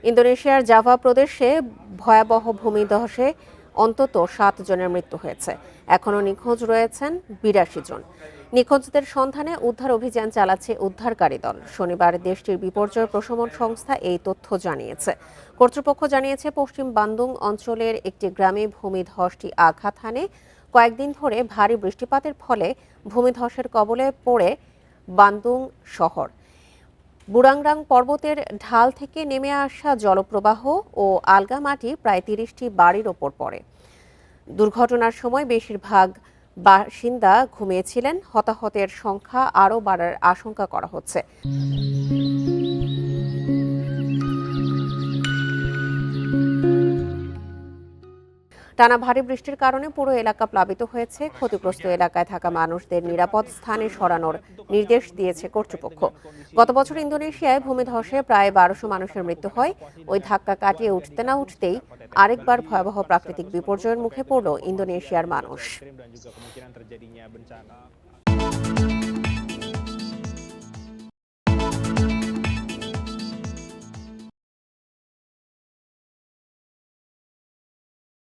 ইন্দোনেশিয়ার জাভা প্রদেশে ভয়াবহ ভূমিধসে অন্তত 7 জনের মৃত্যু হয়েছে। এখনও নিখোঁজ রয়েছেন 82 জন। নিখোঁজদের সন্ধানে উদ্ধার অভিযান চালাচ্ছে উদ্ধারকারী দল। শনিবার দেশটির বিপর্যয় প্রশমন সংস্থা এই তথ্য জানিয়েছে। কর্তৃপক্ষ জানিয়েছে, পশ্চিম বান্দুং অঞ্চলের একটি গ্রামে ভূমিধসটি আঘাত হানে। কয়েকদিন ধরে ভারী বৃষ্টিপাতের ফলে ভূমিধসের কবলে পড়ে বান্দুং শহর। বুড়াংরাং পর্বতের ঢাল থেকে নেমে আসা জলপ্রবাহ ও আলগা মাটি প্রায় 30টি বাড়ির ওপর পড়ে। দুর্ঘটনার সময় বেশিরভাগ বাসিন্দা ঘুমিয়েছিলেন। হতাহতের সংখ্যা আরও বাড়ার আশঙ্কা করা হচ্ছে। টানা ভারী বৃষ্টির কারণে পুরো এলাকা প্লাবিত হয়েছে। ক্ষতিগ্রস্ত এলাকায় থাকা মানুষদের নিরাপদ স্থানে সরানোর নির্দেশ দিয়েছে কর্তৃপক্ষ। গত বছর ইন্দোনেশিয়ায় ভূমিধসে প্রায় 1200 মানুষের মৃত্যু হয়। ওই ধাক্কা কাটিয়ে উঠতে না উঠতেই আরেকবার ভয়াবহ প্রাকৃতিক বিপর্যয়ের মুখে পড়ল ইন্দোনেশিয়ার মানুষ।